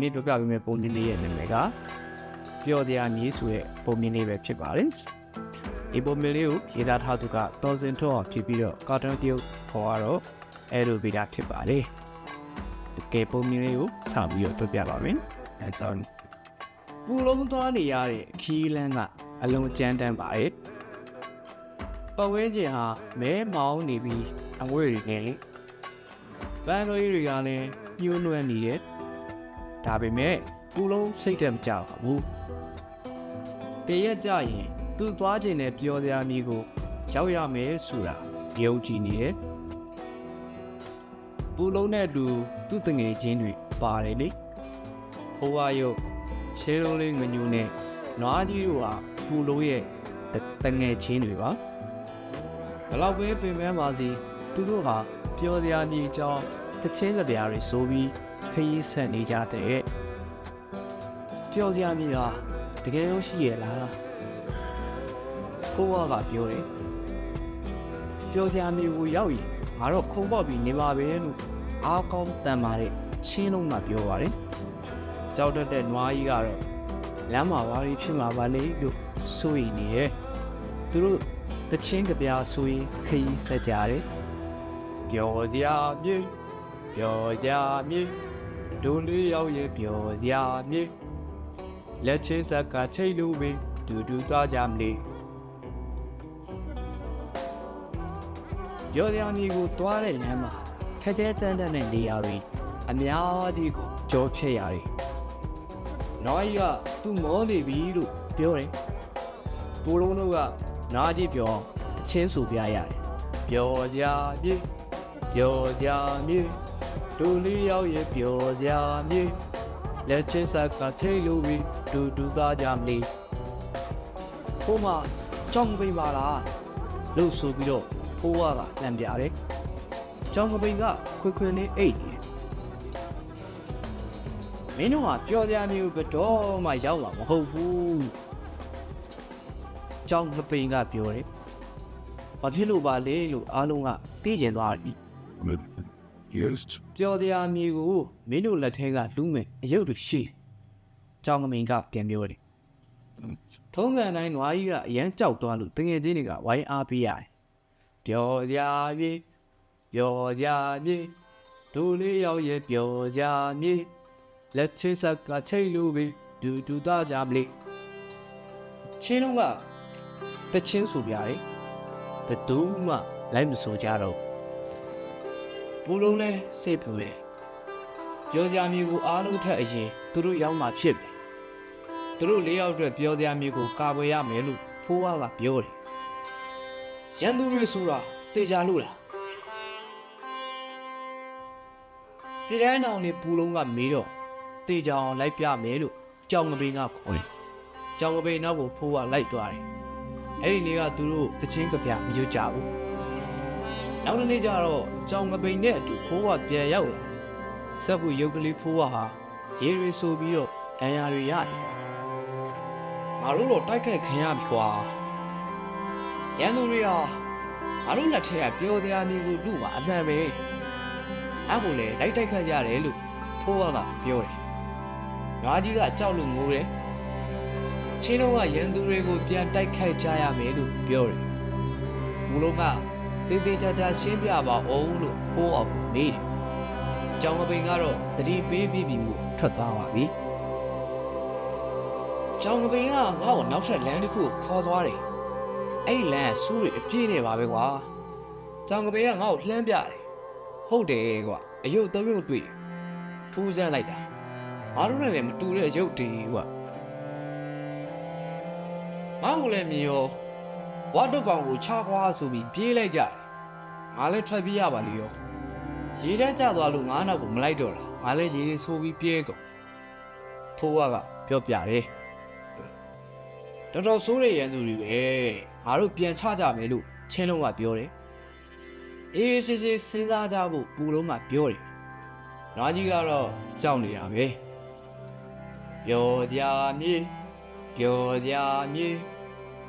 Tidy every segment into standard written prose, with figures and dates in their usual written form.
လေးပြပြပေးမယ့်ပုံမြင်လေးရဲ့နာမည်ကပျော်စရာမြေဆိုတဲ့ပုံမြင်လေးပဲဖြစ်ပါတယ်ဒီပုံမြင်လေးကိုရေးသားထားသူကတော်စင်ထွန်းအောင်ဖြစ်ပြီးတော့ကာတွန်းတရုတ်ခေါ်ရတော့အဲလိုဗီဒါဖြစ်ပါတယ်တကယ်ပုံမြင်လေးကိုစပြီးတော့ပြပြပါမယ်အဲဆိုပူလုံးသွားနေရတဲ့ခီးလန်းကအလုံးကြမ်းတမ်းပါတယ်ပတ်ဝန်းကျင်ဟာမဲမောင်းနေပြီးအငွေ့တွေနဲ့ပန်းကလေးတွေကလည်းညှိုးနွမ်းနေတယ်ဒါပေမဲ့ပူလုံးစိတ်တက်မကြပါဘူးတရက်ကြရင်သူ့သွားခြင်းနဲ့ပြောစရာမျိုးကိုရောက်ရမယ်ဆိုတာယုံကြည်နေတယ်ပူလုံးနဲ့အတူသူ့တငယ်ချင်းတွေပါတယ်လေဟိုဝါရုပ်ရှဲလုံးလေးငညူနဲ့နွားကြီးတို့ဟာပူလုံးရဲ့တငယ်ချင်းတွေပါဘလောက်ပဲပင်ပန်းပါစီသူတို့ဟာပြောစရာမျိုးကြောင်းတချင်းကြပြားတွေဆိုပြီးခရီးဆက်နေကြတဲ့ပြောစရာမျိုးဟာတကယ်လို့ရှိရလားဟိုဝါကပြောတယ်ပြောစရာမျိုးကိုရောက်ရင်ငါတော့ခုံပေါက်ပြီးနေပါပဲလို့အားကောင်းတန်ပါတဲ့ချင်းလုံးကပြောပါတယ်ကြောက်တတ်တဲ့နွားကြီးကတော့လမ်းမှာဘာတွေဖြစ်မှာပါလဲလို့စိုးရိမ်နေတယ်သူတို့တချင်းကြပြားဆိုရင်ခရီးဆက်ကြတယ်ပြောစရာမျိုးပြောစရာမျိုးဒိုလေးရောက်ရဲ့ပြောစရာမျိုးလက်ချင်းဆက်ကချိတ်လို့ပဲတူတူသွားကြမလို့ပြောစရာမျိုးကိုသွားတဲ့လမ်းမှာခက်ခဲကြမ်းတမ်းတဲ့နေရာတွေအများကြီးကိုကြောဖြတ်ရတယ်နွားကြီးကသူ့မောနေပြီလို့ပြောတယ်ပူလုံးတို့ကနားကြီးပြောတချင်းဆိုပြရတယ်ပြောစရာမျိုးပြောစရာမျိုးဒိုလေးရောက်ရဲ့ပြောစရာမျိုးလက်ချင်းဆက်ကထိတ်လို့ပြီးတူတူသားကြမလို့ဟိုမှာကြောင်ပိန်ပါလားလို့ဆိုပြီးတော့ဖိုးဝါကလမ်းပြတယ်ကြောင်ပိန်ကခွေခွေလေးအိတ်နေမင်းတို့ကပြောစရာမျိုးဘယ်တော့မှရောက်လာမဟုတ်ဘူးကြောင်ပိန်ကပြောတယ်ဘာဖြစ်လို့ပါလဲလို့အားလုံးကသိကျင်သွားပြီပြောစရာမျိုးကိုမင်းတို့လက်ထဲကလူးမယ်အယုတ်တွေရှိကြောင်ပိန်ကပြန်ပြောတယ်ထုံးစံတိုင်းနွားကြီးကအရန်ကြောက်သွားလို့တငယ်ချင်းတွေကဝိုင်းအားပေးရတယ်ပြောစရာမျိုးပြောစရာမျိုးဒိုလေးရောက်ရဲ့ပြောစရာမျိုးလက်ချင်းဆက်ကချိတ်လို့ပဲတူတူသားကြမလို့ချင်းလုံးကတချင်းဆိုပြတယ်ဘယ်သူမှလိုက်မဆိုကြတော့ပူလုံးလဲစိတ်ပူတယ်ပြောစရာမျိုးကိုအားလုံးထက်အရင်သူတို့ရောက်မှဖြစ်တယ်သူတို့၄ယောက်အတွက်ပြောစရာမျိုးကိုကာကွယ်ရမယ်လို့ဖိုးဝါကပြောတယ်ရန်သူတွေဆိုတာတေချာလို့လားပြည်တိုင်းအောင်နေပူလုံးကမေးတော့တေချာအောင်လိုက်ပြမယ်လို့ကြောင်ငပိန်ကခေါ်တယ်ကြောင်ငပိန်နောက်ကိုဖိုးဝါလိုက်သွားတယ်အဲ့ဒီနေ့ကသူတို့တချင်းကြပြမရွတ်ကြဘူးနောက်တစ်နေ့ကျတော့ကြောင်ငပိန်နဲ့အတူဖိုးဝါပြန်ရောက်လာဆက်ဖို့ရုပ်ကလေးဖိုးဝါဟာရေတွေဆိုပြီးတော့အန်ရတွေရတယ်ငါတို့တော့တိုက်ခိုက်ခံရပြီကွာရန်သူတွေဟာငါတို့လက်ထက်ကပြောတရားမျိုးကိုလူပါအမှန်ပဲအဲ့ကိုလေလိုက်တိုက်ခတ်ကြတယ်လို့ဖိုးဝါကပြောတယ်နွားကြီးကကြောက်လို့ငိုတယ်ချင်းတော့ကရန်သူတွေကိုပြန်တိုက်ခိုက်ကြရမယ်လို့ပြောတယ်မူလုံးကတေးသေးချာချာရှင်းပြပါအောင်လို့ဖိုးအောင်မေးတယ်ကျောင်းမပိန်ကတော့တတိပေးပြီးမှုထွက်သွားပါပြီကျောင်းမပိန်ကငါ့ကိုနောက်ထပ်လမ်းတစ်ခုကိုခေါ်သွားတယ်အဲ့ဒီလမ်းကစူးတွေအပြည့်နေပါပဲကွာကျောင်းကပေကငါ့ကိုလှမ်းပြတယ်ဟုတ်တယ်ကွာအယုတ်သုံးရုပ်တွေ့တယ်ထူးဆန်းလိုက်တာငါတို့နဲ့လည်းမတူတဲ့အယုတ်တွေကွာငါ့ကိုလည်းမြင်ရောဝါတုတ်ကောင်ကိုချခွာဆိုပြီးပြေးလိုက်ကြတယ်ငါလည်းထွက်ပြေးရပါလေရောရေထဲကျသွားလို့ငါနောက်ကိုမလိုက်တော့တာငါလည်းရေဆိုးပြီးပြေးကုန်ဖိုးဝါကပြောပြတယ်တော်တော်ဆိုးတဲ့ရန်သူတွေပဲငါတို့ပြန်ချကြမယ်လို့ချင်းလုံးကပြောတယ်အေးစစ်စစ်စဉ်းစားကြဖို့ပူလုံးကပြောတယ်နွားကြီးကတော့ကြောက်နေတာပဲပြောကြမြေပြောကြမြေ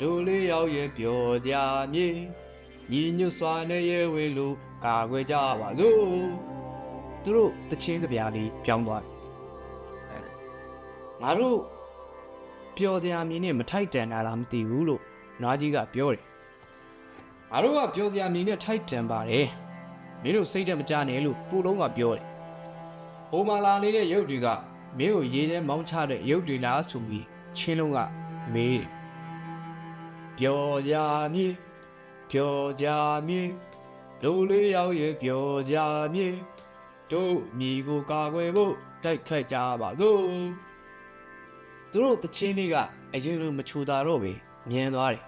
ဒိုလေးရောက်ရဲ့ပြောကြမြေညီညွတ်စွာနဲ့ရဲဝေလို့ကာကွယ်ကြပါစို့သူတို့တချင်းကြပြားလေးပြောင်းသွား ငါတို့ပျော်စရာမြင်နဲ့မထိုက်တန်တာလားမသိဘူးလို့နွားကြီးကပြောတယ်ငါတို့ကပျော်စရာမြင်နဲ့ထိုက်တန်ပါတယ်မင်းတို့စိတ်တမကြနဲ့လို့ပူလုံးကပြောတယ်ဟိုမှာလာနေတဲ့ရုပ်တွေကမင်းကိုရေထဲမောင်းချတဲ့ရုပ်တွေလားဆိုပြီးချင်းလုံးကမေးတယ်ပျော်စရာမြင်ပျော်စရာမြင်လူလေးယောက်ရဲ့ပျော်စရာမြင်တို့မိကိုကာကွယ်ဖို့တိုက်ခတ်ကြပါစို့သူတို့တချင်းလေးကအရင်လိုမချူတာတော့ပဲမြင်သွားတယ်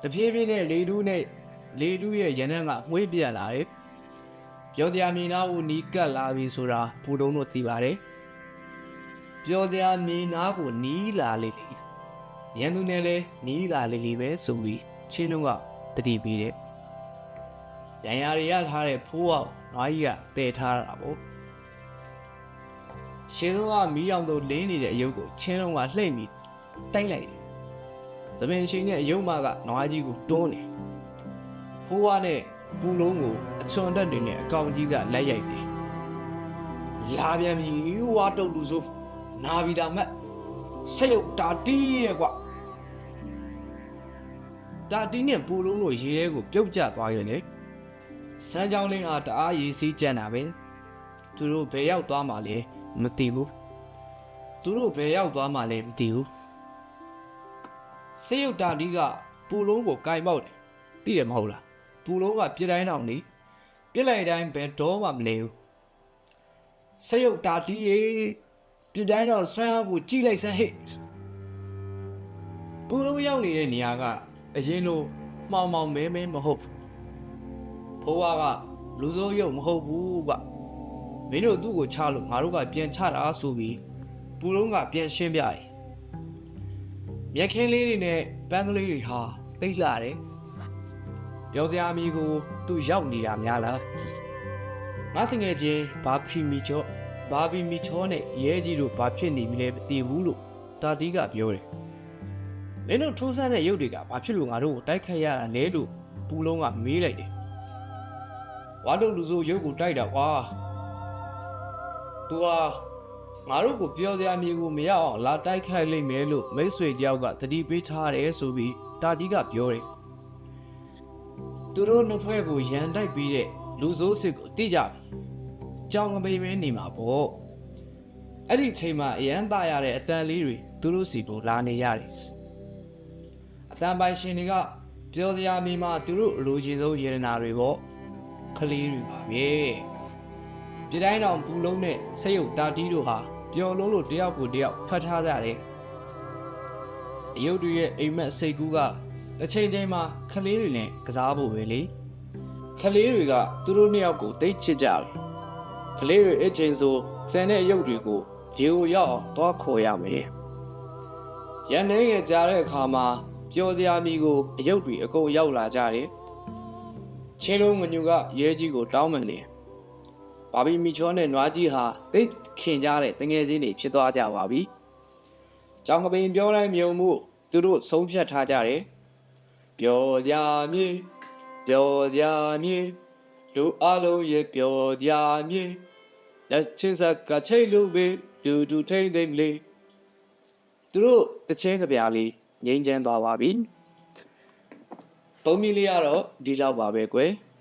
တဖြည်းဖြည်းနဲ့လေတူးရဲ့ရနံ့ကငွေးပြက်လာတယ်ပျော်စရာမြင်နာကိုနီးကပ်လာပြီဆိုတာပူလုံးတို့သိပါတယ်ပျော်စရာမြင်နာကိုနီးလာလေလေရန်သူနဲ့လည်းနီးလာလေလေပဲဆိုပြီးချင်းလုံးကတတိပေးတယ်ဒဏ်ရာတွေရထားတဲ့ဖိုးအောင်နွားကြီးကတည်ထားတာပေါ့ရှင်းလုံးကမီးရောင်တို့လင်းနေတဲ့အယုတ်ကိုချင်းလုံးကလှိမ့်ပြီးတိုက်လိုက်တယ်။သပင်ရှင်နဲ့အယုတ်မကနွားကြီးကိုတွန်းတယ်။ဖိုးဝါနဲ့ပူလုံးကိုအချွန်တက်တွေနဲ့အကောင်ကြီးကလက်ရိုက်တယ်။လာပြန်ပြီဝါတုတ်လူစိုးနာဗီတာမက်ဆက်ရုပ်တာတီးရဲ့ကွာ။တာတီးနဲ့ပူလုံးတို့ရေထဲကိုပြုတ်ကျသွားရင်လေစမ်းကြောင်းလင်းဟာတအားရေးစည်းကြံတာပဲ။သူတို့ဘယ်ရောက်သွားမှလဲမသိဘူးသူတို့ဘယ်ရောက်သွားမှလဲမသိဘူးစေယုတ်တာဒီကပူလုံးကိုကင်ပေါက်တယ်သိတယ်မဟုတ်လားပူလုံးကပြစ်တိုင်းတောင်နေပြစ်လိုက်တိုင်းဘယ်တော့မှမလဲဘူးစေယုတ်တာဒီရေပြစ်တိုင်းတော့ဆွမ်းအားကိုကြည့်လိုက်စမ်းဟဲ့ပူလုံးရောက်နေတဲ့နေရာကအရင်လိုမှောင်မဲမဟုတ်ဘူးဖိုးဝါကလူစိုးရုပ်မဟုတ်ဘူးကွမင်းတို့သူ့ကိုချလို့ငါတို့ကပြန်ချတာဆိုပြီးပူလုံးကပြန်ရှင်းပြတယ်မြက်ခင်းလေးတွေနဲ့ပန်းကလေးတွေဟာသိပ်လာတယ်ပြောစရာအမီကိုသူရောက်နေတာများလားငါတငယ်ချင်းဘာဖီမီချောနဲ့ရဲကြီးတို့ဘာဖြစ်နေပြီလဲမသိဘူးလို့တာတီးကပြောတယ်မင်းတို့ထိုးဆန်းတဲ့ရုပ်တွေကဘာဖြစ်လို့ငါတို့ကိုတိုက်ခတ်ရတာလဲလို့ပူလုံးကမေးလိုက်တယ်ဝါတို့လူစိုးရုပ်ကိုတိုက်တာကွာသူဟာငါတို့ကိုပြောစရာမြေကိုမရအောင်လာတိုက်ခိုက်လိမ့်မယ်လို့မိတ်ဆွေတယောက်ကတတိပေးထားတယ်ဆိုပြီးတာတီးကပြောတယ်သူတို့နှစ်ဖွဲ့ကိုရန်တိုက်ပြီးတဲ့လူစိုးစစ်ကိုတိကြပြီကြောင်ကပိန်မင်းနေမှာပေါ့အဲ့ဒီချိန်မှာအရန်သားရတဲ့အတန်လေးတွေသူတို့စီကိုလာနေရတယ်အတန်ပိုင်ရှင်တွေကပြောစရာမြေမှာသူတို့အလိုချင်ဆုံးယေရနာတွေပေါ့ကလေးတွေပါပဲပြတိုင်းတော်ပူလုံးနဲ့စိတ်ရုပ်တာတီးတို့ဟာပျော်လုံးလို့တယောက်ကိုတယောက်ဖတ်ထားကြတယ်အယုတ်တွေရဲ့အိမ်မက်စိတ်ကူးကတစ်ချိန်မှာခလေးတွေနဲ့ကစားဖို့ပဲလေခလေးတွေကသူတို့နှစ်ယောက်ကိုတိတ်ချစ်ကြတယ်ခလေးတွေအချိန်ဆိုစံတဲ့အယုတ်တွေကိုရေကိုရောက်အောင်သွားခေါ်ရမယ်ရန်နေရကြတဲ့အခါမှာပျော်စရာမီကိုအယုတ်တွေအကုန်ရောက်လာကြတယ်ချင်းလုံးငညူကရဲကြီးကိုတောင်းပန်တယ်ဘာဘီမီချောနဲ့နွားကြီးဟာသိခင်ကြတဲ့တငယ်ချင်းတွေဖြစ်သွားကြပါပြီ။ကြောင်ကပိန်ပြောတိုင်းမြုံမှုသူတို့ဆုံးဖြတ်ထားကြတယ်။ပျော်ကြမြေလူအလုံးရဲ့ပျော်ကြမြေလက်ချင်းစကချိတ်လို့ပဲတူထိမ့်သိမ့်လေးသူတို့တချင်းကြပြားလေးငိမ့်ချမ်းသွားပါပြီ။ပုံမီလေးကတော့ဒီလောက်ပါပဲကွယ်။